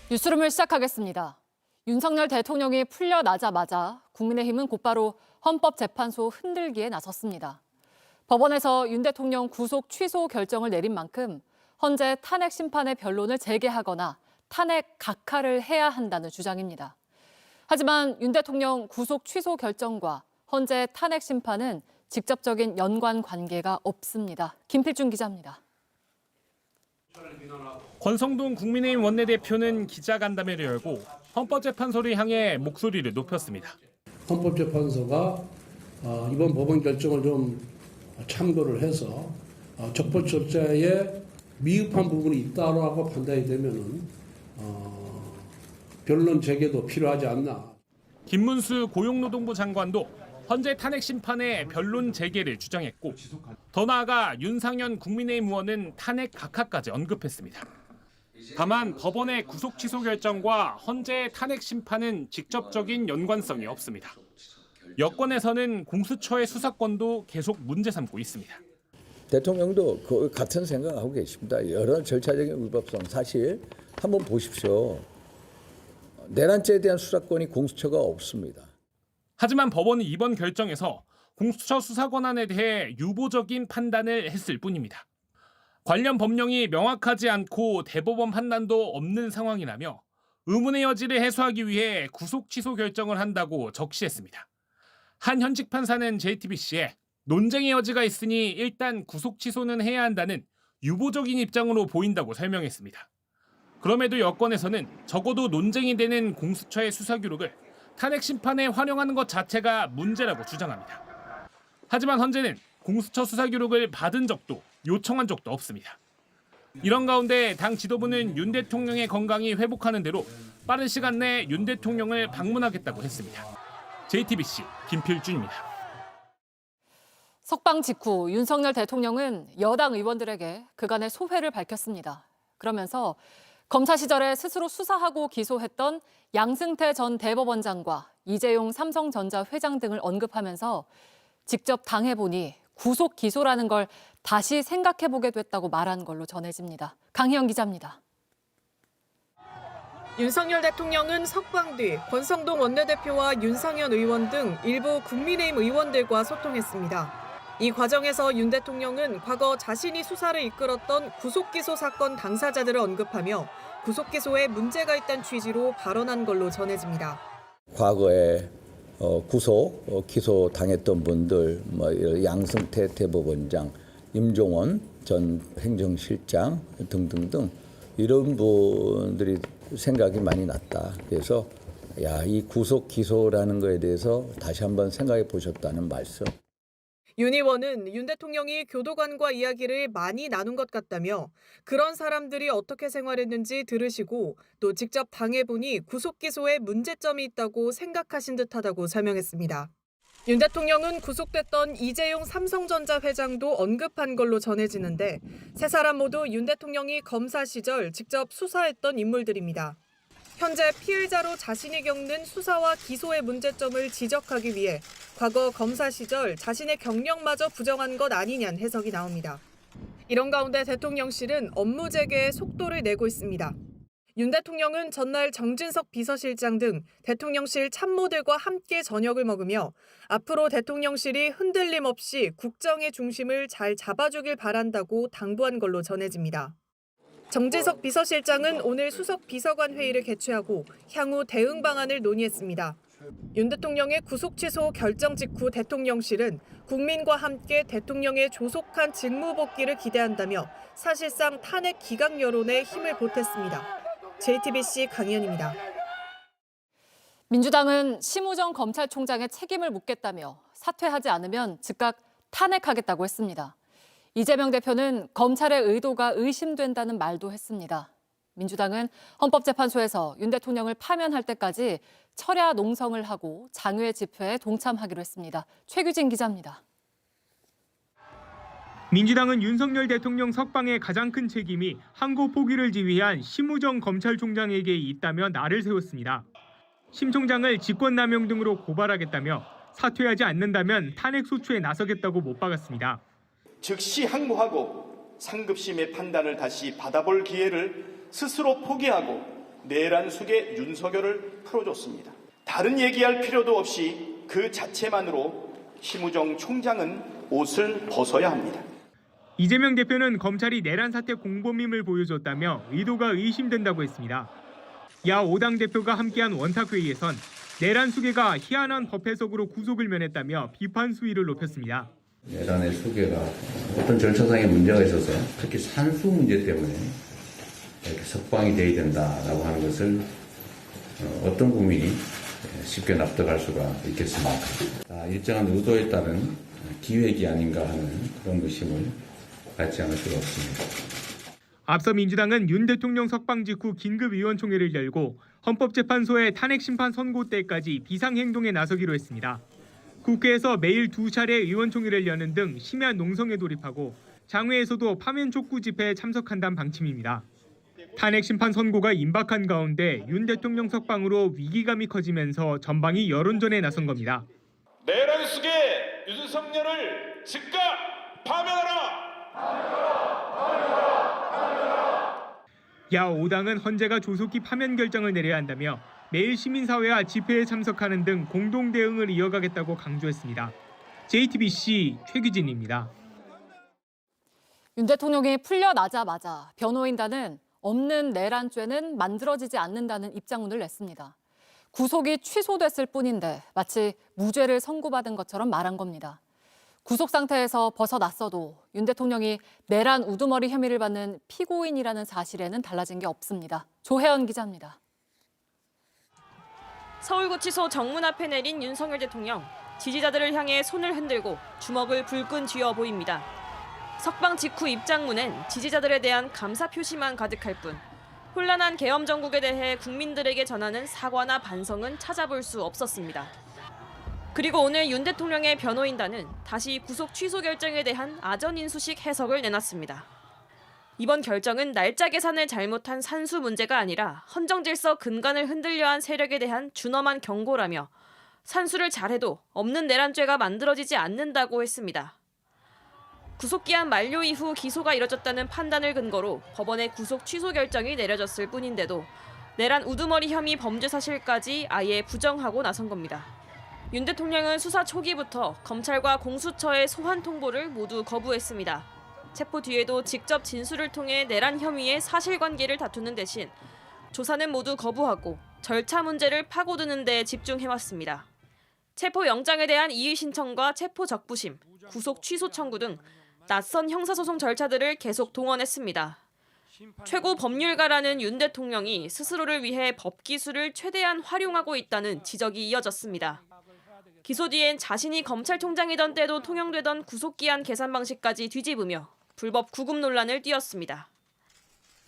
뉴스룸을 시작하겠습니다. 윤석열 대통령이 풀려나자마자 국민의힘은 곧바로 헌법재판소 흔들기에 나섰습니다. 법원에서 윤 대통령 구속 취소 결정을 내린 만큼 헌재 탄핵 심판의 변론을 재개하거나 탄핵 각하를 해야 한다는 주장입니다. 하지만 윤 대통령 구속 취소 결정과 헌재 탄핵 심판은 직접적인 연관 관계가 없습니다. 김필중 기자입니다. 권성동 국민의힘 원내대표는 기자간담회를 열고 헌법재판소를 향해 목소리를 높였습니다. 헌법재판소가 이번 법원 결정을 좀 참고를 해서 적법 절차에 미흡한 부분이 있다고 판단이 되면은 변론 재개도 필요하지 않나. 김문수 고용노동부 장관도 헌재 탄핵 심판의 변론 재개를 주장했고 더 나아가 윤상현 국민의힘 의원은 탄핵 각하까지 언급했습니다. 다만 법원의 구속 취소 결정과 헌재의 탄핵 심판은 직접적인 연관성이 없습니다. 여권에서는 공수처의 수사권도 계속 문제 삼고 있습니다. 대통령도 그 같은 생각하고 계십니다. 여러 절차적인 위법성 사실 한번 보십시오. 내란죄에 대한 수사권이 공수처가 없습니다. 하지만 법원은 이번 결정에서 공수처 수사 권한에 대해 유보적인 판단을 했을 뿐입니다. 관련 법령이 명확하지 않고 대법원 판단도 없는 상황이라며 의문의 여지를 해소하기 위해 구속 취소 결정을 한다고 적시했습니다. 한 현직 판사는 JTBC에 논쟁의 여지가 있으니 일단 구속 취소는 해야 한다는 유보적인 입장으로 보인다고 설명했습니다. 그럼에도 여권에서는 적어도 논쟁이 되는 공수처의 수사 기록을 탄핵 심판에 활용하는 것 자체가 문제라고 주장합니다. 하지만 헌재는 공수처 수사 기록을 받은 적도 요청한 적도 없습니다. 이런 가운데 당 지도부는 윤 대통령의 건강이 회복하는 대로 빠른 시간 내에 윤 대통령을 방문하겠다고 했습니다. JTBC 김필준입니다. 석방 직후 윤석열 대통령은 여당 의원들에게 그간의 소회를 밝혔습니다. 그러면서 검사 시절에 스스로 수사하고 기소했던 양승태 전 대법원장과 이재용 삼성전자 회장 등을 언급하면서 직접 당해보니 구속 기소라는 걸 다시 생각해보게 됐다고 말한 걸로 전해집니다. 강희영 기자입니다. 윤석열 대통령은 석방 뒤 권성동 원내대표와 윤상현 의원 등 일부 국민의힘 의원들과 소통했습니다. 이 과정에서 윤 대통령은 과거 자신이 수사를 이끌었던 구속기소 사건 당사자들을 언급하며 구속기소에 문제가 있다는 취지로 발언한 걸로 전해집니다. 과거에 기소 당했던 분들, 양승태 대법원장, 임종원 전 행정실장 등등등 이런 분들이 생각이 많이 났다. 그래서 이 구속 기소라는 거에 대해서 다시 한번 생각해 보셨다는 말씀. 윤 의원은 윤 대통령이 교도관과 이야기를 많이 나눈 것 같다며 그런 사람들이 어떻게 생활했는지 들으시고 또 직접 당해보니 구속기소에 문제점이 있다고 생각하신 듯하다고 설명했습니다. 윤 대통령은 구속됐던 이재용 삼성전자 회장도 언급한 걸로 전해지는데 세 사람 모두 윤 대통령이 검사 시절 직접 수사했던 인물들입니다. 현재 피해자로 자신이 겪는 수사와 기소의 문제점을 지적하기 위해 과거 검사 시절 자신의 경력마저 부정한 것 아니냐는 해석이 나옵니다. 이런 가운데 대통령실은 업무 재개에 속도를 내고 있습니다. 윤 대통령은 전날 정진석 비서실장 등 대통령실 참모들과 함께 저녁을 먹으며 앞으로 대통령실이 흔들림 없이 국정의 중심을 잘 잡아주길 바란다고 당부한 걸로 전해집니다. 정진석 비서실장은 오늘 수석 비서관 회의를 개최하고 향후 대응 방안을 논의했습니다. 윤 대통령의 구속 취소 결정 직후 대통령실은 국민과 함께 대통령의 조속한 직무 복귀를 기대한다며 사실상 탄핵 기각 여론에 힘을 보탰습니다. JTBC 강희연입니다. 민주당은 심우정 검찰총장의 책임을 묻겠다며 사퇴하지 않으면 즉각 탄핵하겠다고 했습니다. 이재명 대표는 검찰의 의도가 의심된다는 말도 했습니다. 민주당은 헌법재판소에서 윤 대통령을 파면할 때까지 철야 농성을 하고 장외 집회에 동참하기로 했습니다. 최규진 기자입니다. 민주당은 윤석열 대통령 석방의 가장 큰 책임이 항고 포기를 지휘한 심우정 검찰총장에게 있다며 날을 세웠습니다. 심 총장을 직권남용 등으로 고발하겠다며 사퇴하지 않는다면 탄핵 소추에 나서겠다고 못 박았습니다. 즉시 항고하고 상급심의 판단을 다시 받아볼 기회를 스스로 포기하고 내란 속의 윤석열을 풀어줬습니다. 다른 얘기할 필요도 없이 그 자체만으로 심우정 총장은 옷을 벗어야 합니다. 이재명 대표는 검찰이 내란 사태 공범임을 보여줬다며 의도가 의심된다고 했습니다. 야 5당 대표가 함께한 원탁회의에선 내란 수괴가 희한한 법 해석으로 구속을 면했다며 비판 수위를 높였습니다. 내란의 수괴가 어떤 절차상의 문제가 있어서 특히 산수 문제 때문에 이렇게 석방이 돼야 된다라고 하는 것을 어떤 국민이 쉽게 납득할 수가 있겠습니까? 일정한 의도에 따른 기획이 아닌가 하는 그런 의심을 갖지 않을 수가 없습니다. 앞서 민주당은 윤 대통령 석방 직후 긴급의원총회를 열고 헌법재판소의 탄핵심판 선고 때까지 비상행동에 나서기로 했습니다. 국회에서 매일 2차례 의원총회를 여는 등 심야 농성에 돌입하고 장외에서도 파면 촉구 집회에 참석한다는 방침입니다. 탄핵심판 선고가 임박한 가운데 윤 대통령 석방으로 위기감이 커지면서 전방이 여론전에 나선 겁니다. 내란 속의 윤석열을 즉각 파면하라! 야 5당은 헌재가 조속히 파면 결정을 내려야 한다며 매일 시민사회와 집회에 참석하는 등 공동 대응을 이어가겠다고 강조했습니다. JTBC 최규진입니다. 윤 대통령이 풀려나자마자 변호인단은 없는 내란죄는 만들어지지 않는다는 입장문을 냈습니다. 구속이 취소됐을 뿐인데 마치 무죄를 선고받은 것처럼 말한 겁니다. 구속 상태에서 벗어났어도 윤 대통령이 내란 우두머리 혐의를 받는 피고인이라는 사실에는 달라진 게 없습니다. 조혜연 기자입니다. 서울구치소 정문 앞에 내린 윤석열 대통령. 지지자들을 향해 손을 흔들고 주먹을 불끈 쥐어 보입니다. 석방 직후 입장문엔 지지자들에 대한 감사 표시만 가득할 뿐 혼란한 계엄 정국에 대해 국민들에게 전하는 사과나 반성은 찾아볼 수 없었습니다. 그리고 오늘 윤 대통령의 변호인단은 다시 구속 취소 결정에 대한 아전인수식 해석을 내놨습니다. 이번 결정은 날짜 계산을 잘못한 산수 문제가 아니라 헌정질서 근간을 흔들려 한 세력에 대한 준엄한 경고라며 산수를 잘해도 없는 내란죄가 만들어지지 않는다고 했습니다. 구속기한 만료 이후 기소가 이뤄졌다는 판단을 근거로 법원의 구속 취소 결정이 내려졌을 뿐인데도 내란 우두머리 혐의 범죄 사실까지 아예 부정하고 나선 겁니다. 윤 대통령은 수사 초기부터 검찰과 공수처의 소환 통보를 모두 거부했습니다. 체포 뒤에도 직접 진술을 통해 내란 혐의의 사실관계를 다투는 대신 조사는 모두 거부하고 절차 문제를 파고드는 데 집중해왔습니다. 체포 영장에 대한 이의 신청과 체포 적부심, 구속 취소 청구 등 낯선 형사소송 절차들을 계속 동원했습니다. 최고 법률가라는 윤 대통령이 스스로를 위해 법 기술을 최대한 활용하고 있다는 지적이 이어졌습니다. 기소 뒤엔 자신이 검찰총장이던 때도 통용되던 구속기한 계산 방식까지 뒤집으며 불법 구금 논란을 띄웠습니다.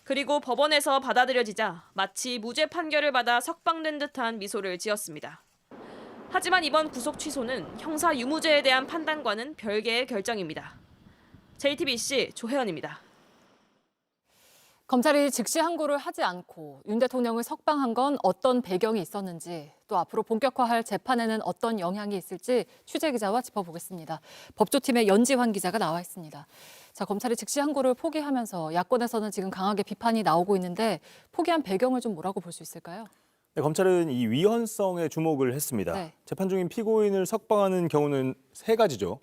그리고 법원에서 받아들여지자 마치 무죄 판결을 받아 석방된 듯한 미소를 지었습니다. 하지만 이번 구속 취소는 형사 유무죄에 대한 판단과는 별개의 결정입니다. JTBC 조혜연입니다. 검찰이 즉시 항고를 하지 않고 윤 대통령을 석방한 건 어떤 배경이 있었는지, 또 앞으로 본격화할 재판에는 어떤 영향이 있을지 취재기자와 짚어보겠습니다. 법조팀의 연지환 기자가 나와 있습니다. 자, 검찰이 즉시 항고를 포기하면서 야권에서는 지금 강하게 비판이 나오고 있는데 포기한 배경을 좀 뭐라고 볼 수 있을까요? 네, 검찰은 이 위헌성에 주목을 했습니다. 네. 재판 중인 피고인을 석방하는 경우는 세 가지죠.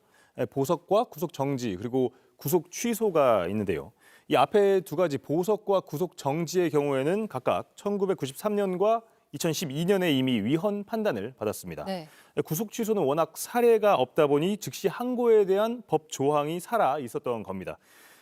보석과 구속 정지 그리고 구속 취소가 있는데요. 이 앞에 두 가지 보석과 구속 정지의 경우에는 각각 1993년과 2012년에 이미 위헌 판단을 받았습니다. 네. 구속 취소는 워낙 사례가 없다 보니 즉시 항고에 대한 법 조항이 살아 있었던 겁니다.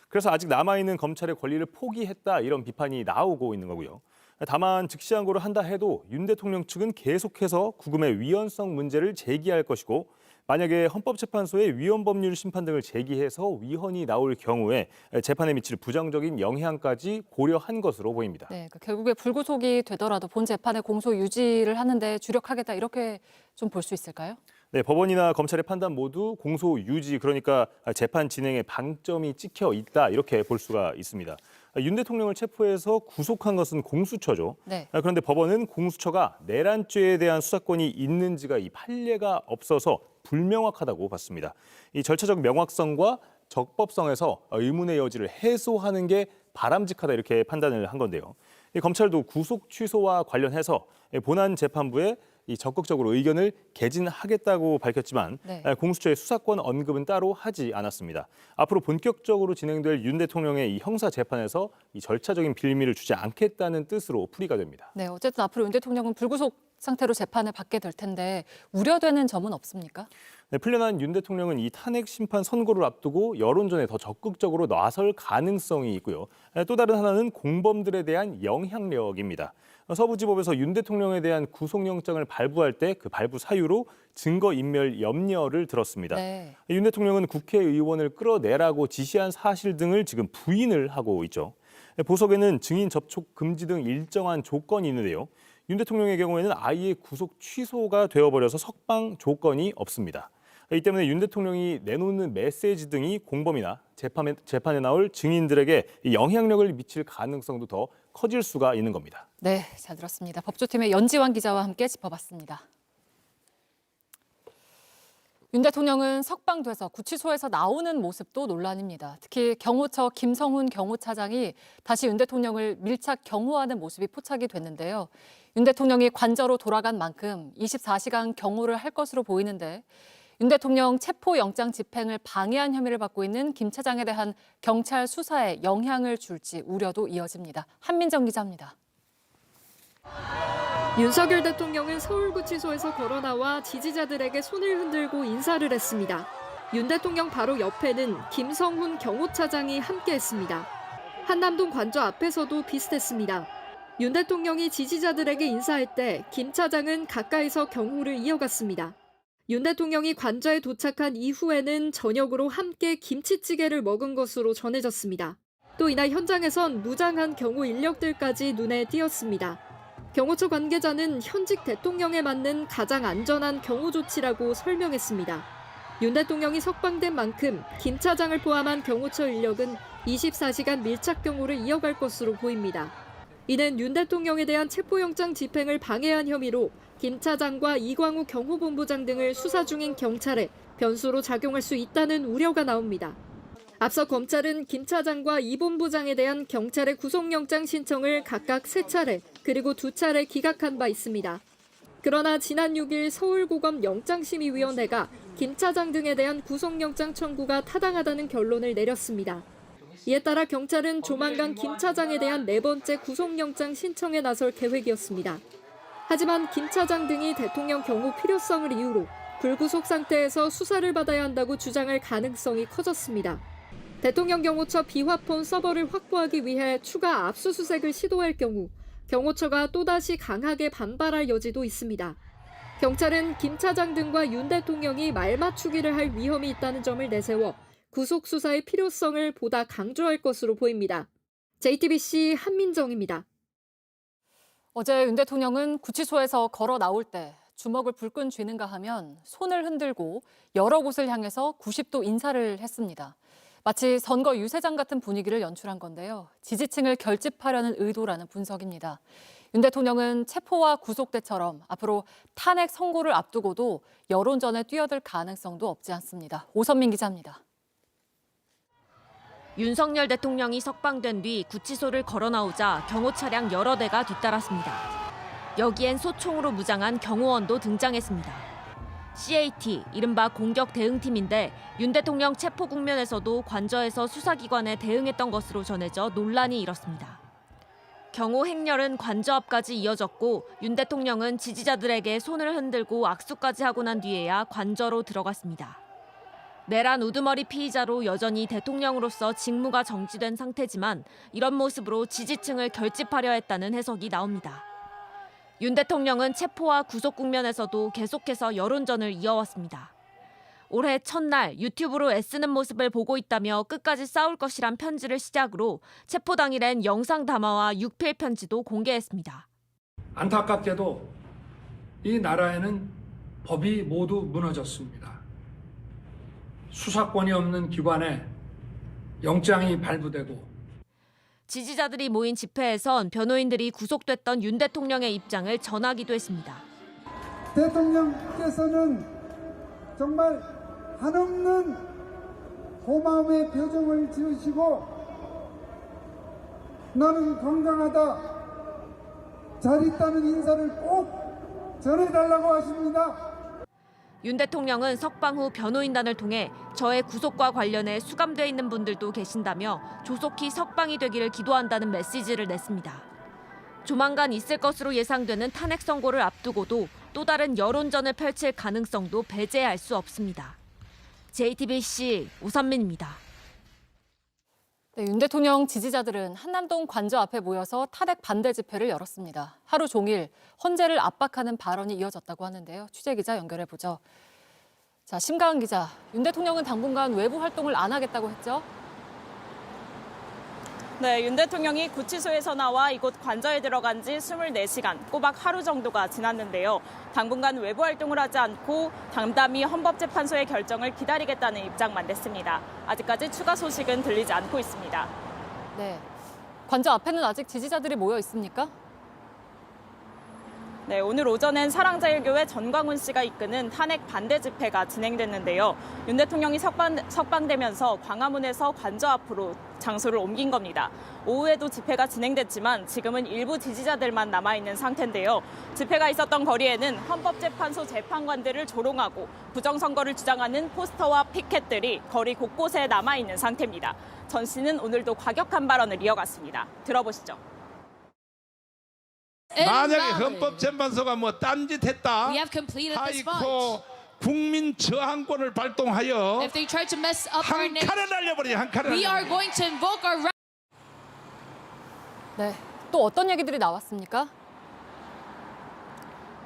그래서 아직 남아있는 검찰의 권리를 포기했다 이런 비판이 나오고 있는 거고요. 다만 즉시 항고를 한다 해도 윤 대통령 측은 계속해서 구금의 위헌성 문제를 제기할 것이고 만약에 헌법재판소에 위헌법률 심판 등을 제기해서 위헌이 나올 경우에 재판에 미칠 부정적인 영향까지 고려한 것으로 보입니다. 네, 결국에 불구속이 되더라도 본 재판의 공소 유지를 하는데 주력하겠다 이렇게 좀 볼 수 있을까요? 네, 법원이나 검찰의 판단 모두 공소 유지, 그러니까 재판 진행에 방점이 찍혀 있다 이렇게 볼 수가 있습니다. 윤 대통령을 체포해서 구속한 것은 공수처죠. 네. 그런데 법원은 공수처가 내란죄에 대한 수사권이 있는지가 이 판례가 없어서 불명확하다고 봤습니다. 이 절차적 명확성과 적법성에서 의문의 여지를 해소하는 게 바람직하다 이렇게 판단을 한 건데요. 검찰도 구속 취소와 관련해서 본안 재판부에 적극적으로 의견을 개진하겠다고 밝혔지만 네. 공수처의 수사권 언급은 따로 하지 않았습니다. 앞으로 본격적으로 진행될 윤 대통령의 이 형사 재판에서 이 절차적인 빌미를 주지 않겠다는 뜻으로 풀이가 됩니다. 네, 어쨌든 앞으로 윤 대통령은 불구속 상태로 재판을 받게 될 텐데 우려되는 점은 없습니까? 네, 풀려난 윤 대통령은 이 탄핵 심판 선고를 앞두고 여론전에 더 적극적으로 나설 가능성이 있고요. 또 다른 하나는 공범들에 대한 영향력입니다. 서부지법에서 윤 대통령에 대한 구속영장을 발부할 때 그 발부 사유로 증거인멸 염려를 들었습니다. 네. 윤 대통령은 국회의원을 끌어내라고 지시한 사실 등을 지금 부인을 하고 있죠. 보석에는 증인 접촉 금지 등 일정한 조건이 있는데요. 윤 대통령의 경우에는 아예 구속 취소가 되어버려서 석방 조건이 없습니다. 이 때문에 윤 대통령이 내놓는 메시지 등이 공범이나 재판에 나올 증인들에게 영향력을 미칠 가능성도 더 커질 수가 있는 겁니다. 네, 잘 들었습니다. 법조팀의 연지환 기자와 함께 짚어봤습니다. 윤 대통령은 석방돼서 구치소에서 나오는 모습도 논란입니다. 특히 경호처 김성훈 경호차장이 다시 윤 대통령을 밀착 경호하는 모습이 포착이 됐는데요. 윤 대통령이 관저로 돌아간 만큼 24시간 경호를 할 것으로 보이는데 윤 대통령 체포영장 집행을 방해한 혐의를 받고 있는 김 차장에 대한 경찰 수사에 영향을 줄지 우려도 이어집니다. 한민정 기자입니다. 윤석열 대통령은 서울구치소에서 걸어 나와 지지자들에게 손을 흔들고 인사를 했습니다. 윤 대통령 바로 옆에는 김성훈 경호차장이 함께했습니다. 한남동 관저 앞에서도 비슷했습니다. 윤 대통령이 지지자들에게 인사할 때 김 차장은 가까이서 경호를 이어갔습니다. 윤 대통령이 관저에 도착한 이후에는 저녁으로 함께 김치찌개를 먹은 것으로 전해졌습니다. 또 이날 현장에선 무장한 경호 인력들까지 눈에 띄었습니다. 경호처 관계자는 현직 대통령에 맞는 가장 안전한 경호 조치라고 설명했습니다. 윤 대통령이 석방된 만큼 김 차장을 포함한 경호처 인력은 24시간 밀착 경호를 이어갈 것으로 보입니다. 이는 윤 대통령에 대한 체포영장 집행을 방해한 혐의로 김 차장과 이광우 경호본부장 등을 수사 중인 경찰에 변수로 작용할 수 있다는 우려가 나옵니다. 앞서 검찰은 김 차장과 이 본부장에 대한 경찰의 구속영장 신청을 각각 3차례 그리고 2차례 기각한 바 있습니다. 그러나 지난 6일 서울고검 영장심의위원회가 김 차장 등에 대한 구속영장 청구가 타당하다는 결론을 내렸습니다. 이에 따라 경찰은 조만간 김 차장에 대한 4번째 구속영장 신청에 나설 계획이었습니다. 하지만 김 차장 등이 대통령 경호 필요성을 이유로 불구속 상태에서 수사를 받아야 한다고 주장할 가능성이 커졌습니다. 대통령 경호처 비화폰 서버를 확보하기 위해 추가 압수수색을 시도할 경우 경호처가 또다시 강하게 반발할 여지도 있습니다. 경찰은 김 차장 등과 윤 대통령이 말맞추기를 할 위험이 있다는 점을 내세워 구속 수사의 필요성을 보다 강조할 것으로 보입니다. JTBC 한민정입니다. 어제 윤 대통령은 구치소에서 걸어 나올 때 주먹을 불끈 쥐는가 하면 손을 흔들고 여러 곳을 향해서 90도 인사를 했습니다. 마치 선거 유세장 같은 분위기를 연출한 건데요. 지지층을 결집하려는 의도라는 분석입니다. 윤 대통령은 체포와 구속 때처럼 앞으로 탄핵 선고를 앞두고도 여론전에 뛰어들 가능성도 없지 않습니다. 오선민 기자입니다. 윤석열 대통령이 석방된 뒤 구치소를 걸어 나오자 경호 차량 여러 대가 뒤따랐습니다. 여기엔 소총으로 무장한 경호원도 등장했습니다. CAT, 이른바 공격 대응팀인데 윤 대통령 체포 국면에서도 관저에서 수사기관에 대응했던 것으로 전해져 논란이 일었습니다. 경호 행렬은 관저 앞까지 이어졌고 윤 대통령은 지지자들에게 손을 흔들고 악수까지 하고 난 뒤에야 관저로 들어갔습니다. 내란 우두머리 피의자로 여전히 대통령으로서 직무가 정지된 상태지만 이런 모습으로 지지층을 결집하려 했다는 해석이 나옵니다. 윤 대통령은 체포와 구속 국면에서도 계속해서 여론전을 이어왔습니다. 올해 첫날 유튜브로 애쓰는 모습을 보고 있다며 끝까지 싸울 것이란 편지를 시작으로 체포 당일엔 영상 담화와 육필 편지도 공개했습니다. 안타깝게도 이 나라에는 법이 모두 무너졌습니다. 수사권이 없는 기관에 영장이 발부되고 지지자들이 모인 집회에선 변호인들이 구속됐던 윤 대통령의 입장을 전하기도 했습니다. 대통령께서는 정말 한없는 고마움의 표정을 지으시고 나는 건강하다, 잘 있다는 인사를 꼭 전해달라고 하십니다. 윤 대통령은 석방 후 변호인단을 통해 저의 구속과 관련해 수감돼 있는 분들도 계신다며 조속히 석방이 되기를 기도한다는 메시지를 냈습니다. 조만간 있을 것으로 예상되는 탄핵 선고를 앞두고도 또 다른 여론전을 펼칠 가능성도 배제할 수 없습니다. JTBC 오선민입니다. 네, 윤 대통령 지지자들은 한남동 관저 앞에 모여서 탄핵 반대 집회를 열었습니다. 하루 종일 헌재를 압박하는 발언이 이어졌다고 하는데요. 취재 기자 연결해 보죠. 자, 심가은 기자, 윤 대통령은 당분간 외부 활동을 안 하겠다고 했죠? 네, 윤 대통령이 구치소에서 나와 이곳 관저에 들어간 지 24시간, 꼬박 하루 정도가 지났는데요. 당분간 외부 활동을 하지 않고 담담히 헌법재판소의 결정을 기다리겠다는 입장만 냈습니다. 아직까지 추가 소식은 들리지 않고 있습니다. 네, 관저 앞에는 아직 지지자들이 모여 있습니까? 네, 오늘 오전엔 사랑제일교회 전광훈 씨가 이끄는 탄핵 반대 집회가 진행됐는데요. 윤 대통령이 석방되면서 광화문에서 관저 앞으로 장소를 옮긴 겁니다. 오후에도 집회가 진행됐지만 지금은 일부 지지자들만 남아있는 상태인데요. 집회가 있었던 거리에는 헌법재판소 재판관들을 조롱하고 부정선거를 주장하는 포스터와 피켓들이 거리 곳곳에 남아있는 상태입니다. 전 씨는 오늘도 과격한 발언을 이어갔습니다. 들어보시죠. 만약에 헌법재판소가 뭐 딴짓했다 하이코 국민 저항권을 발동하여 한 칼에 날려버려 한 칼에 날려버려. 네, 또 어떤 얘기들이 나왔습니까?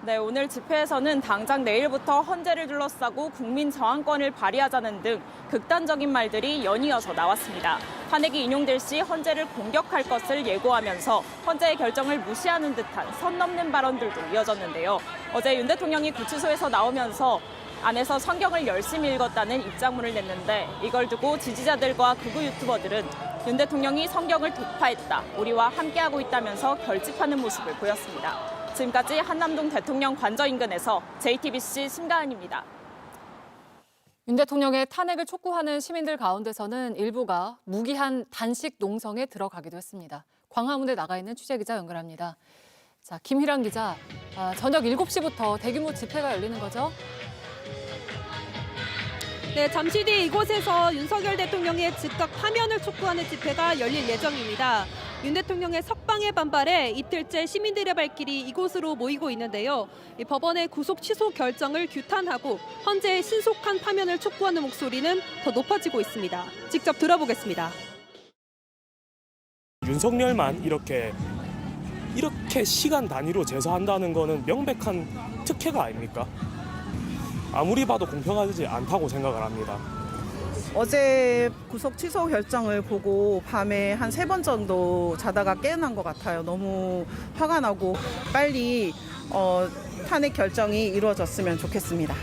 네, 오늘 집회에서는 당장 내일부터 헌재를 둘러싸고 국민 저항권을 발휘하자는 등 극단적인 말들이 연이어서 나왔습니다. 탄핵이 인용될 시 헌재를 공격할 것을 예고하면서 헌재의 결정을 무시하는 듯한 선 넘는 발언들도 이어졌는데요. 어제 윤 대통령이 구치소에서 나오면서 안에서 성경을 열심히 읽었다는 입장문을 냈는데 이걸 두고 지지자들과 극우 유튜버들은 윤 대통령이 성경을 독파했다, 우리와 함께하고 있다면서 결집하는 모습을 보였습니다. 지금까지 한남동 대통령 관저 인근에서 JTBC 심가은입니다. 윤 대통령의 탄핵을 촉구하는 시민들 가운데서는 일부가 무기한 단식 농성에 들어가기도 했습니다. 광화문에 나가 있는 취재기자 연결합니다. 자, 김희랑 기자, 저녁 7시부터 대규모 집회가 열리는 거죠? 네, 잠시 뒤 이곳에서 윤석열 대통령의 즉각 파면을 촉구하는 집회가 열릴 예정입니다. 윤 대통령의 석방에 반발해 이틀째 시민들의 발길이 이곳으로 모이고 있는데요. 이 법원의 구속 취소 결정을 규탄하고 헌재의 신속한 파면을 촉구하는 목소리는 더 높아지고 있습니다. 직접 들어보겠습니다. 윤석열만 이렇게 시간 단위로 제소한다는 거는 명백한 특혜가 아닙니까? 아무리 봐도 공평하지 않다고 생각을 합니다. 어제 구속 취소 결정을 보고 밤에 한 3번 정도 자다가 깨어난 것 같아요. 너무 화가 나고 빨리 탄핵 결정이 이루어졌으면 좋겠습니다.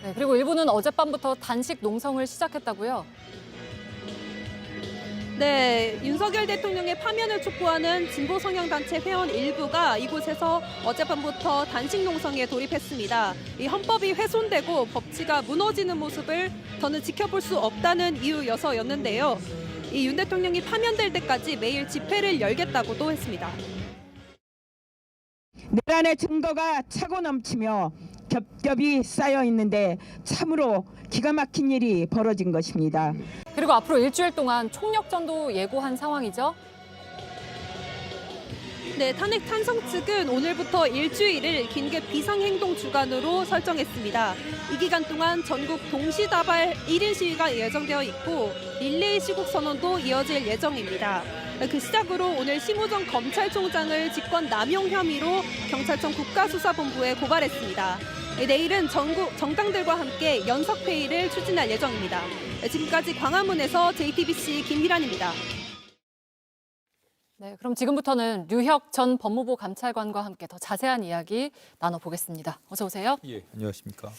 네, 그리고 일부는 어젯밤부터 단식 농성을 시작했다고요? 네, 윤석열 대통령의 파면을 촉구하는 진보 성향 단체 회원 일부가 이곳에서 어젯밤부터 단식 농성에 돌입했습니다. 이 헌법이 훼손되고 법치가 무너지는 모습을 더는 지켜볼 수 없다는 이유여서였는데요. 이 윤 대통령이 파면될 때까지 매일 집회를 열겠다고도 했습니다. 내란의 증거가 차고 넘치며 겹겹이 쌓여 있는데 참으로 기가 막힌 일이 벌어진 것입니다. 그리고 앞으로 일주일 동안 총력전도 예고한 상황이죠? 네, 탄핵 찬성 측은 오늘부터 일주일을 긴급 비상행동 주간으로 설정했습니다. 이 기간 동안 전국 동시다발 1인 시위가 예정되어 있고 릴레이 시국 선언도 이어질 예정입니다. 그 시작으로 오늘 심우정 검찰총장을 직권 남용 혐의로 경찰청 국가수사본부에 고발했습니다. 내일은 전국 정당들과 함께 연석회의를 추진할 예정입니다. 지금까지 광화문에서 JTBC 김희란입니다. 네, 그럼 지금부터는 류혁 전 법무부 감찰관과 함께 더 자세한 이야기 나눠보겠습니다. 어서 오세요. 예, 안녕하십니까.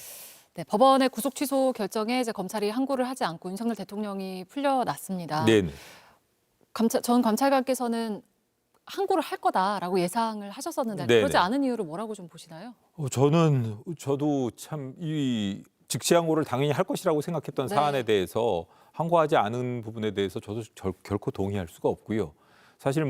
네, 법원의 구속 취소 결정에 이제 검찰이 항고를 하지 않고 윤석열 대통령이 풀려났습니다. 네. 전 감찰관께서는 항고를 할 거다라고 예상을 하셨었는데 네네. 그러지 않은 이유를 뭐라고 좀 보시나요? 저도 참 이 즉시 항고를 당연히 할 것이라고 생각했던 네. 사안에 대해서 항고하지 않은 부분에 대해서 저도 결코 동의할 수가 없고요. 사실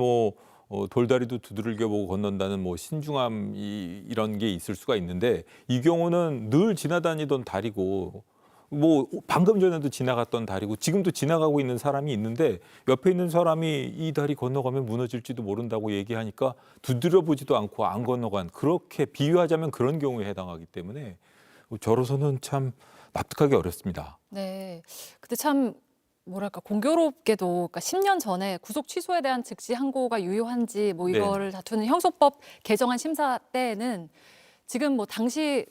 돌다리도 두드려 보고 건넌다는 뭐 신중함 이런 게 있을 수가 있는데 이 경우는 늘 지나다니던 다리고 뭐 방금 전에도 지나갔던 다리고 지금도 지나가고 있는 사람이 있는데 옆에 있는 사람이 이 다리 건너가면 무너질지도 모른다고 얘기하니까 두드려보지도 않고 안 건너간 그렇게 비유하자면 그런 경우에 해당하기 때문에 저로서는 참 납득하기 어렵습니다. 네. 근데 참 뭐랄까 공교롭게도 그러니까 10년 전에 구속 취소에 대한 즉시 항고가 유효한지 뭐 이거를 다투는 형소법 개정안 심사 때에는 지금 뭐 당시의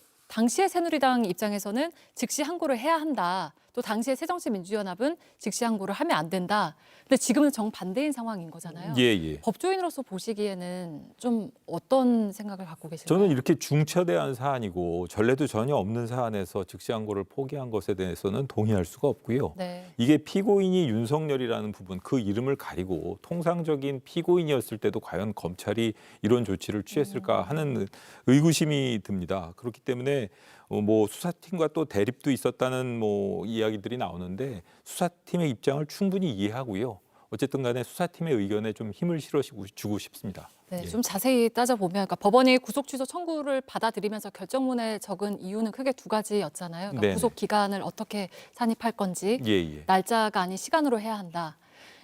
새누리당 입장에서는 즉시 항고를 해야 한다. 또 당시의 새정치민주연합은 즉시 항고를 하면 안 된다. 근데 지금은 정반대인 상황인 거잖아요. 예. 법조인으로서 보시기에는 좀 어떤 생각을 갖고 계실까요? 저는 이렇게 중차대한 사안이고 전례도 전혀 없는 사안에서 즉시 항고를 포기한 것에 대해서는 동의할 수가 없고요. 네. 이게 피고인이 윤석열이라는 부분, 그 이름을 가리고 통상적인 피고인이었을 때도 과연 검찰이 이런 조치를 취했을까 하는 의구심이 듭니다. 그렇기 때문에 뭐 수사팀과 또 대립도 있었다는 뭐 이야기들이 나오는데 수사팀의 입장을 충분히 이해하고요. 어쨌든 간에 수사팀의 의견에 좀 힘을 실어주고 싶습니다. 네, 좀 자세히 따져보면 그러니까 법원이 구속 취소 청구를 받아들이면서 결정문에 적은 이유는 크게 두 가지였잖아요. 그러니까 구속 기간을 어떻게 산입할 건지, 날짜가 아닌 시간으로 해야 한다.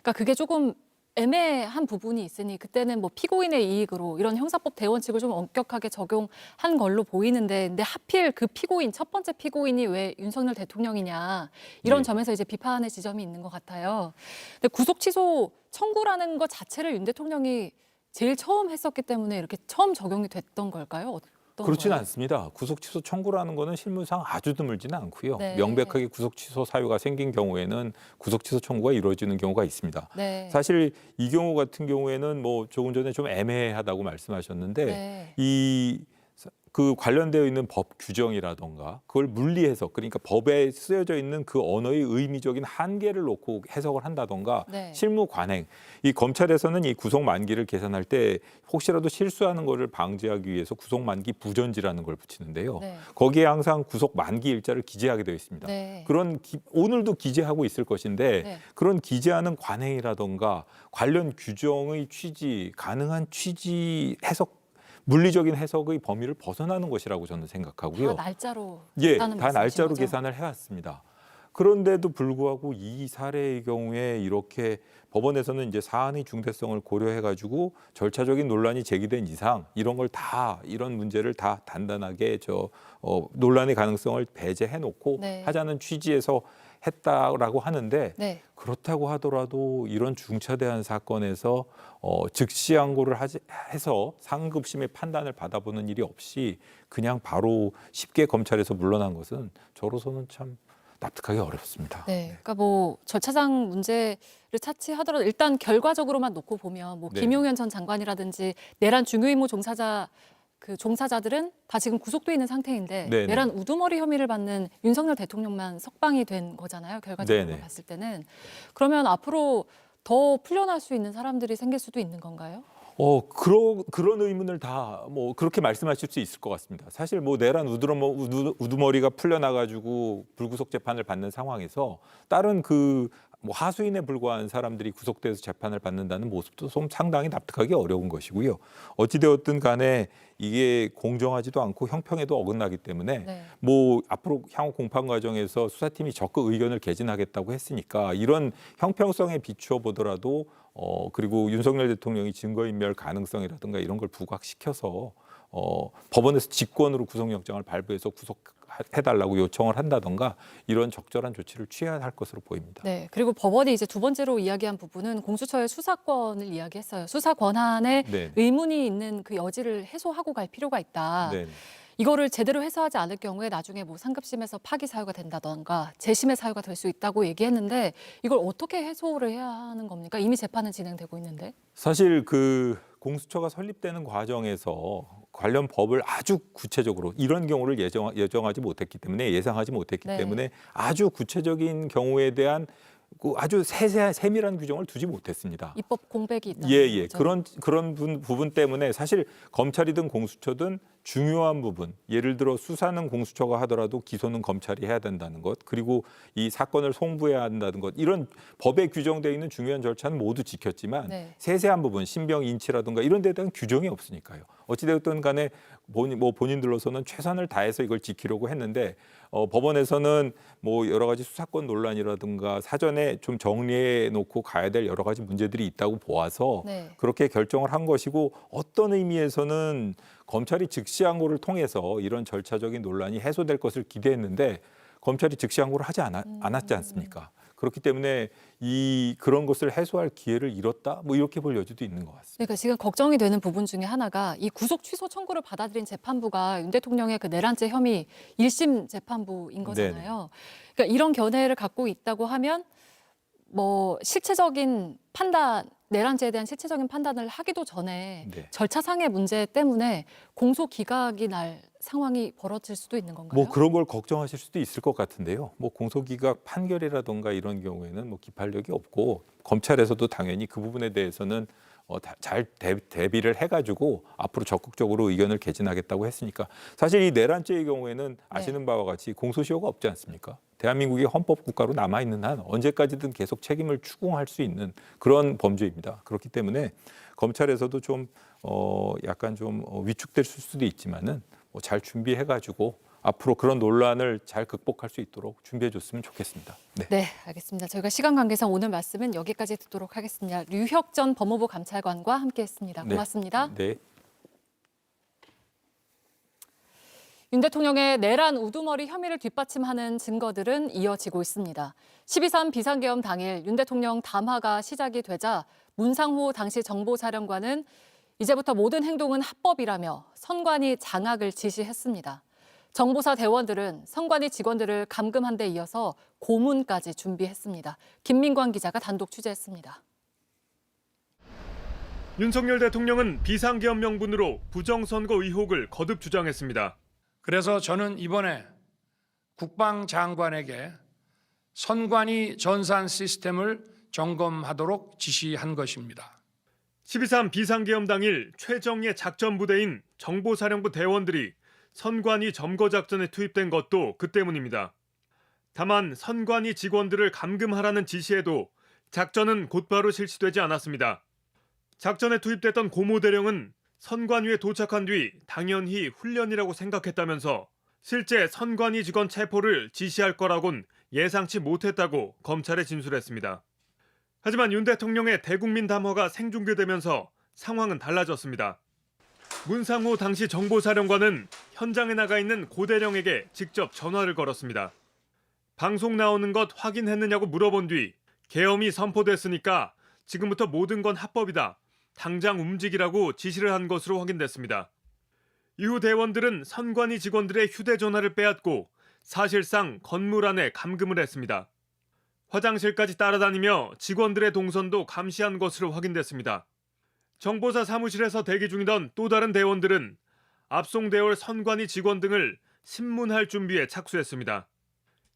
그러니까 그게 조금 애매한 부분이 있으니 그때는 뭐 피고인의 이익으로 이런 형사법 대원칙을 좀 엄격하게 적용한 걸로 보이는데 근데 하필 그 피고인, 첫 번째 피고인이 왜 윤석열 대통령이냐 이런 점에서 이제 비판의 지점이 있는 것 같아요. 근데 구속 취소 청구라는 것 자체를 윤 대통령이 제일 처음 했었기 때문에 이렇게 처음 적용이 됐던 걸까요? 그렇지는 않습니다. 구속 취소 청구라는 거는 실무상 아주 드물지는 않고요. 명백하게 구속 취소 사유가 생긴 경우에는 구속 취소 청구가 이루어지는 경우가 있습니다. 사실 이 경우 같은 경우에는 뭐 조금 전에 좀 애매하다고 말씀하셨는데 그 관련되어 있는 법 규정이라던가 그걸 물리해석, 그러니까 법에 쓰여져 있는 그 언어의 의미적인 한계를 놓고 해석을 한다던가 실무 관행, 이 검찰에서는 이 구속 만기를 계산할 때 혹시라도 실수하는 것을 방지하기 위해서 구속 만기 부전지라는 걸 붙이는데요. 거기에 항상 구속 만기 일자를 기재하게 되어 있습니다. 그런 오늘도 기재하고 있을 것인데 그런 기재하는 관행이라던가 관련 규정의 취지, 가능한 취지 해석 물리적인 해석의 범위를 벗어나는 것이라고 저는 생각하고요. 다 날짜로 다 날짜로 계산을 해왔습니다. 그런데도 불구하고 이 사례의 경우에 이렇게 법원에서는 이제 사안의 중대성을 고려해가지고 절차적인 논란이 제기된 이상 이런 걸 다 이런 문제를 다 단단하게 논란의 가능성을 배제해놓고 하자는 취지에서 했다라고 하는데 그렇다고 하더라도 이런 중차대한 사건에서 즉시 항고를 해서 상급심의 판단을 받아보는 일이 없이 그냥 바로 쉽게 검찰에서 물러난 것은 저로서는 참 납득하기 어렵습니다. 그러니까 뭐 절차상 문제를 차치하더라도 일단 결과적으로만 놓고 보면 뭐 김용현 전 장관이라든지 내란 중요임무 종사자들은 다 지금 구속돼 있는 상태인데 내란 우두머리 혐의를 받는 윤석열 대통령만 석방이 된 거잖아요. 결과적으로 봤을 때는. 그러면 앞으로 더 풀려날 수 있는 사람들이 생길 수도 있는 건가요? 그런 의문을 다 뭐 그렇게 말씀하실 수 있을 것 같습니다. 사실 뭐 내란 우두머리가 풀려나가지고 불구속 재판을 받는 상황에서 다른 뭐 하수인에 불과한 사람들이 구속돼서 재판을 받는다는 모습도 좀 상당히 납득하기 어려운 것이고요. 어찌되었든 간에 이게 공정하지도 않고 형평에도 어긋나기 때문에 뭐 앞으로 향후 공판 과정에서 수사팀이 적극 의견을 개진하겠다고 했으니까 이런 형평성에 비추어 보더라도 그리고 윤석열 대통령이 증거인멸 가능성이라든가 이런 걸 부각시켜서 법원에서 직권으로 구속영장을 발부해서 구속해달라고 요청을 한다던가 이런 적절한 조치를 취해야 할 것으로 보입니다. 그리고 법원이 이제 두 번째로 이야기한 부분은 공수처의 수사권을 이야기했어요. 수사 권한에 의문이 있는 그 여지를 해소하고 갈 필요가 있다. 이거를 제대로 해소하지 않을 경우에 나중에 뭐 상급심에서 파기 사유가 된다던가 재심의 사유가 될 수 있다고 얘기했는데 이걸 어떻게 해소를 해야 하는 겁니까? 이미 재판은 진행되고 있는데. 사실 공수처가 설립되는 과정에서 관련 법을 아주 구체적으로 이런 경우를 예상하지 못했기 때문에 아주 구체적인 경우에 대한 아주 세밀한 규정을 두지 못했습니다. 입법 공백이 있다는 거죠. 그런 부분 때문에 사실 검찰이든 공수처든 중요한 부분, 예를 들어 수사는 공수처가 하더라도 기소는 검찰이 해야 된다는 것, 그리고 이 사건을 송부해야 한다는 것, 이런 법에 규정되어 있는 중요한 절차는 모두 지켰지만 세세한 부분, 신병 인치라든가 이런 데에 대한 규정이 없으니까요. 어찌되었든 간에 본인들로서는 최선을 다해서 이걸 지키려고 했는데 법원에서는 뭐 여러 가지 수사권 논란이라든가 사전에 좀 정리해 놓고 가야 될 여러 가지 문제들이 있다고 보아서 그렇게 결정을 한 것이고, 어떤 의미에서는 검찰이 즉시항고를 통해서 이런 절차적인 논란이 해소될 것을 기대했는데 검찰이 즉시항고를 하지 않았지 않습니까? 그렇기 때문에 그런 것을 해소할 기회를 잃었다, 뭐 이렇게 볼 여지도 있는 것 같습니다. 그러니까 지금 걱정이 되는 부분 중에 하나가 이 구속 취소 청구를 받아들인 재판부가 윤 대통령의 그 내란죄 혐의 1심 재판부인 거잖아요. 그러니까 이런 견해를 갖고 있다고 하면 뭐 실체적인 판단, 내란죄에 대한 실체적인 판단을 하기도 전에 절차상의 문제 때문에 공소 기각이 날 상황이 벌어질 수도 있는 건가요? 뭐 그런 걸 걱정하실 수도 있을 것 같은데요. 뭐 공소기각 판결이라든가 이런 경우에는 뭐 기판력이 없고, 검찰에서도 당연히 그 부분에 대해서는 잘 대비를 해가지고 앞으로 적극적으로 의견을 개진하겠다고 했으니까, 사실 이 내란죄의 경우에는 아시는 바와 같이 공소시효가 없지 않습니까? 대한민국이 헌법 국가로 남아 있는 한 언제까지든 계속 책임을 추궁할 수 있는 그런 범죄입니다. 그렇기 때문에 검찰에서도 좀 약간 좀 위축될 수도 있지만은 잘 준비해가지고 앞으로 그런 논란을 잘 극복할 수 있도록 준비해줬으면 좋겠습니다. 네, 알겠습니다. 저희가 시간 관계상 오늘 말씀은 여기까지 듣도록 하겠습니다. 류혁 전 법무부 감찰관과 함께했습니다. 고맙습니다. 네. 윤 대통령의 내란 우두머리 혐의를 뒷받침하는 증거들은 이어지고 있습니다. 12.3 비상계엄 당일 윤 대통령 담화가 시작이 되자 문상호 당시 정보사령관은 이제부터 모든 행동은 합법이라며 선관위 장악을 지시했습니다. 정보사 대원들은 선관위 직원들을 감금한 데 이어서 고문까지 준비했습니다. 김민광 기자가 단독 취재했습니다. 윤석열 대통령은 비상계엄 명분으로 부정선거 의혹을 거듭 주장했습니다. 그래서 저는 이번에 국방장관에게 선관위 전산 시스템을 점검하도록 지시한 것입니다. 12.3 비상계엄 당일 최정예 작전부대인 정보사령부 대원들이 선관위 점거작전에 투입된 것도 그 때문입니다. 다만 선관위 직원들을 감금하라는 지시에도 작전은 곧바로 실시되지 않았습니다. 작전에 투입됐던 고모대령은 선관위에 도착한 뒤 당연히 훈련이라고 생각했다면서 실제 선관위 직원 체포를 지시할 거라곤 예상치 못했다고 검찰에 진술했습니다. 하지만 윤 대통령의 대국민 담화가 생중계되면서 상황은 달라졌습니다. 문상호 당시 정보사령관은 현장에 나가 있는 고대령에게 직접 전화를 걸었습니다. 방송 나오는 것 확인했느냐고 물어본 뒤 계엄이 선포됐으니까 지금부터 모든 건 합법이다. 당장 움직이라고 지시를 한 것으로 확인됐습니다. 이후 대원들은 선관위 직원들의 휴대전화를 빼앗고 사실상 건물 안에 감금을 했습니다. 화장실까지 따라다니며 직원들의 동선도 감시한 것으로 확인됐습니다. 정보사 사무실에서 대기 중이던 또 다른 대원들은 압송되어 올 선관위 직원 등을 신문할 준비에 착수했습니다.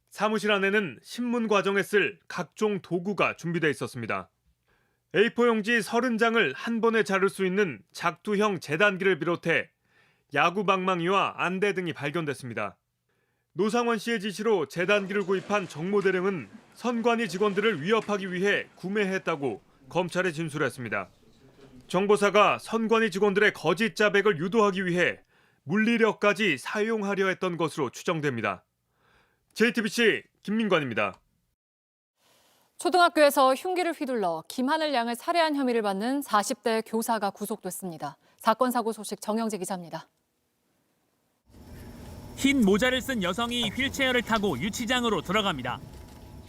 사무실 안에는 신문 과정에 쓸 각종 도구가 준비되어 있었습니다. A4 용지 30장을 한 번에 자를 수 있는 작두형 재단기를 비롯해 야구 방망이와 안대 등이 발견됐습니다. 노상원 씨의 지시로 재단기를 구입한 정모대령은 선관위 직원들을 위협하기 위해 구매했다고 검찰에 진술했습니다. 정보사가 선관위 직원들의 거짓 자백을 유도하기 위해 물리력까지 사용하려 했던 것으로 추정됩니다. JTBC 김민관입니다. 초등학교에서 흉기를 휘둘러 김하늘 양을 살해한 혐의를 받는 40대 교사가 구속됐습니다. 사건 사고 소식 정영재 기자입니다. 흰 모자를 쓴 여성이 휠체어를 타고 유치장으로 들어갑니다.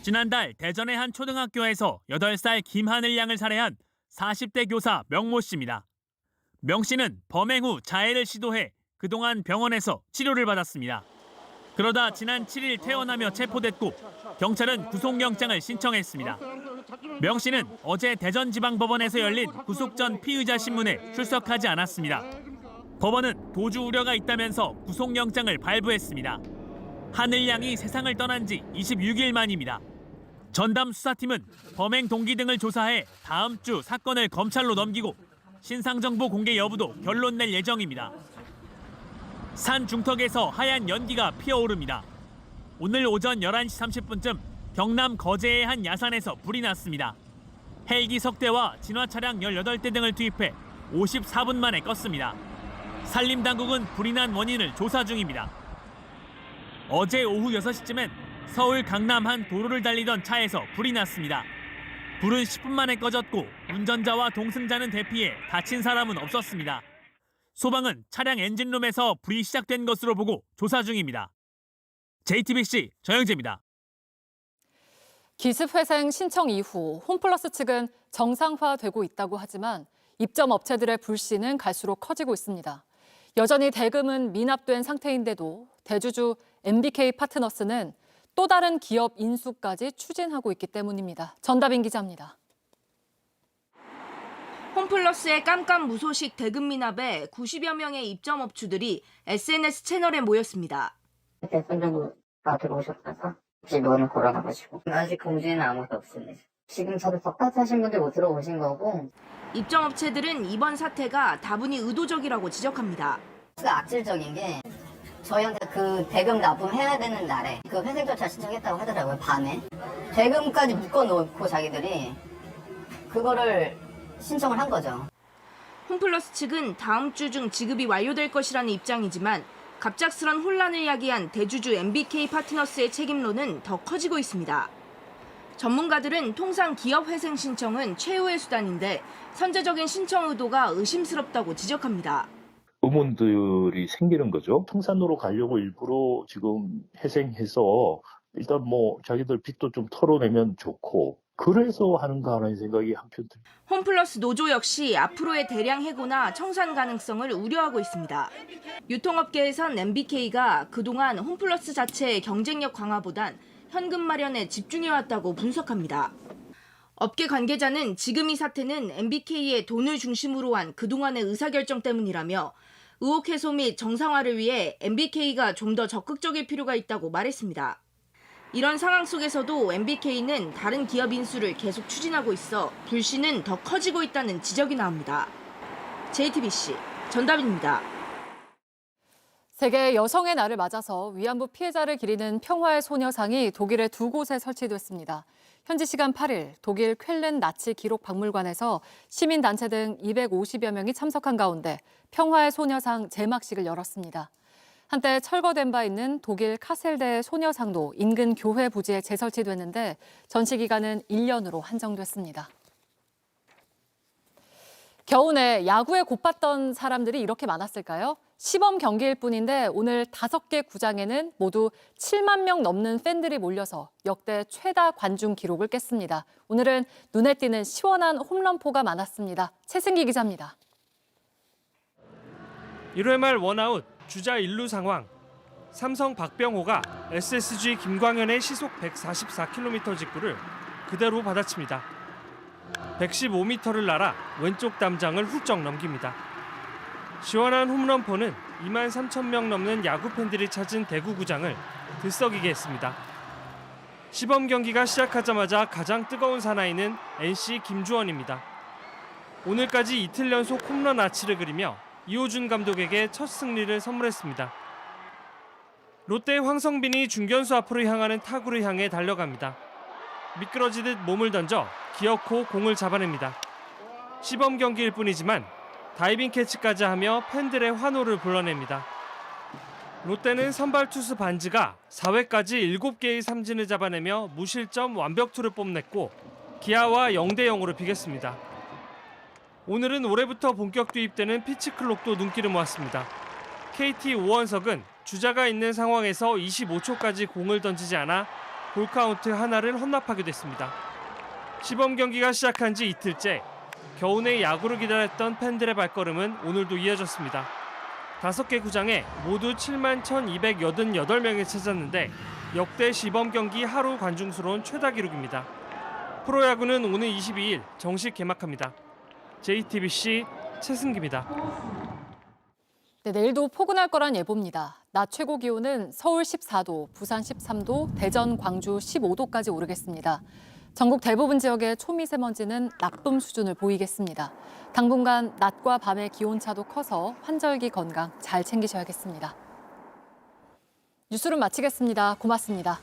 지난달 대전의 한 초등학교에서 8살 김하늘 양을 살해한 40대 교사 명모 씨입니다. 명 씨는 범행 후 자해를 시도해 그동안 병원에서 치료를 받았습니다. 그러다 지난 7일 퇴원하며 체포됐고 경찰은 구속영장을 신청했습니다. 명 씨는 어제 대전지방법원에서 열린 구속 전 피의자 신문에 출석하지 않았습니다. 법원은 도주 우려가 있다면서 구속영장을 발부했습니다. 하늘 양이 세상을 떠난 지 26일 만입니다. 전담 수사팀은 범행 동기 등을 조사해 다음 주 사건을 검찰로 넘기고 신상정보 공개 여부도 결론 낼 예정입니다. 산 중턱에서 하얀 연기가 피어오릅니다. 오늘 오전 11시 30분쯤 경남 거제의 한 야산에서 불이 났습니다. 헬기 석대와 진화 차량 18대 등을 투입해 54분 만에 껐습니다. 산림당국은 불이 난 원인을 조사 중입니다. 어제 오후 6시쯤엔 서울 강남 한 도로를 달리던 차에서 불이 났습니다. 불은 10분 만에 꺼졌고 운전자와 동승자는 대피해 다친 사람은 없었습니다. 소방은 차량 엔진룸에서 불이 시작된 것으로 보고 조사 중입니다. JTBC 전영재입니다. 기습회생 신청 이후 홈플러스 측은 정상화되고 있다고 하지만 입점 업체들의 불씨는 갈수록 커지고 있습니다. 여전히 대금은 미납된 상태인데도 대주주 MBK 파트너스는 또 다른 기업 인수까지 추진하고 있기 때문입니다. 전다빈 기자입니다. 홈플러스의 깜깜무소식 대금 미납에 90여 명의 입점 업주들이 SNS 채널에 모였습니다. 그때 손정부가 들어오셨어서 집원을 걸어놔가지고 아직 공지는 아무것도 없습니다. 지금 저도 덕파하신 분들 못 들어오신 거고. 입점 업체들은 이번 사태가 다분히 의도적이라고 지적합니다. 악질적인 게 저희한테 그 대금 납부해야 되는 날에 그 회생 절차 신청했다고 하더라고요. 밤에 대금까지 묶어놓고 자기들이 그거를 신청을 한 거죠. 홈플러스 측은 다음 주 중 지급이 완료될 것이라는 입장이지만 갑작스런 혼란을 야기한 대주주 MBK 파트너스의 책임론은 더 커지고 있습니다. 전문가들은 통상 기업 회생 신청은 최후의 수단인데 선제적인 신청 의도가 의심스럽다고 지적합니다. 의문들이 생기는 거죠. 통산으로 가려고 일부러 지금 회생해서 일단 뭐 자기들 빚도 좀 털어내면 좋고 그래서 하는가 하는 생각이 한편 듭니다. 홈플러스 노조 역시 앞으로의 대량 해고나 청산 가능성을 우려하고 있습니다. 유통업계에선 MBK가 그동안 홈플러스 자체의 경쟁력 강화보단 현금 마련에 집중해왔다고 분석합니다. 업계 관계자는 지금 이 사태는 MBK의 돈을 중심으로 한 그동안의 의사결정 때문이라며 의혹 해소 및 정상화를 위해 MBK가 좀 더 적극적일 필요가 있다고 말했습니다. 이런 상황 속에서도 MBK는 다른 기업 인수를 계속 추진하고 있어 불씨는 더 커지고 있다는 지적이 나옵니다. JTBC 전다빈입니다. 세계 여성의 날을 맞아서 위안부 피해자를 기리는 평화의 소녀상이 독일의 두 곳에 설치됐습니다. 현지 시간 8일 독일 쾰른 나치 기록 박물관에서 시민단체 등 250여 명이 참석한 가운데 평화의 소녀상 제막식을 열었습니다. 한때 철거된 바 있는 독일 카셀대의 소녀상도 인근 교회 부지에 재설치됐는데 전시 기간은 1년으로 한정됐습니다. 겨우내 야구에 고팠던 사람들이 이렇게 많았을까요? 시범 경기일 뿐인데 오늘 5개 구장에는 모두 7만 명 넘는 팬들이 몰려서 역대 최다 관중 기록을 깼습니다. 오늘은 눈에 띄는 시원한 홈런포가 많았습니다. 최승기 기자입니다. 1회 말 원아웃, 주자 1루 상황. 삼성 박병호가 SSG 김광현의 시속 144km 직구를 그대로 받아칩니다. 115m를 날아 왼쪽 담장을 훌쩍 넘깁니다. 시원한 홈런포는 2만 3천 명 넘는 야구 팬들이 찾은 대구 구장을 들썩이게 했습니다. 시범 경기가 시작하자마자 가장 뜨거운 사나이는 NC 김주원입니다. 오늘까지 이틀 연속 홈런 아치를 그리며 이호준 감독에게 첫 승리를 선물했습니다. 롯데 황성빈이 중견수 앞으로 향하는 타구를 향해 달려갑니다. 미끄러지듯 몸을 던져 기어코 공을 잡아냅니다. 시범 경기일 뿐이지만 다이빙 캐치까지 하며 팬들의 환호를 불러냅니다. 롯데는 선발 투수 반지가 4회까지 7개의 삼진을 잡아내며 무실점 완벽투를 뽐냈고 기아와 0대0으로 비겼습니다. 오늘은 올해부터 본격 투입되는 피치클록도 눈길을 모았습니다. KT 오원석은 주자가 있는 상황에서 25초까지 공을 던지지 않아 볼카운트 하나를 헌납하게 됐습니다. 시범 경기가 시작한 지 이틀째, 겨우내 야구를 기다렸던 팬들의 발걸음은 오늘도 이어졌습니다. 5개 구장에 모두 7만 1,288명이 찾았는데 역대 시범 경기 하루 관중 수로는 최다 기록입니다. 프로야구는 오늘 22일 정식 개막합니다. JTBC 최승기입니다. 네, 내일도 포근할 거란 예보입니다. 낮 최고 기온은 서울 14도, 부산 13도, 대전, 광주 15도까지 오르겠습니다. 전국 대부분 지역의 초미세먼지는 나쁨 수준을 보이겠습니다. 당분간 낮과 밤의 기온차도 커서 환절기 건강 잘 챙기셔야겠습니다. 뉴스룸 마치겠습니다. 고맙습니다.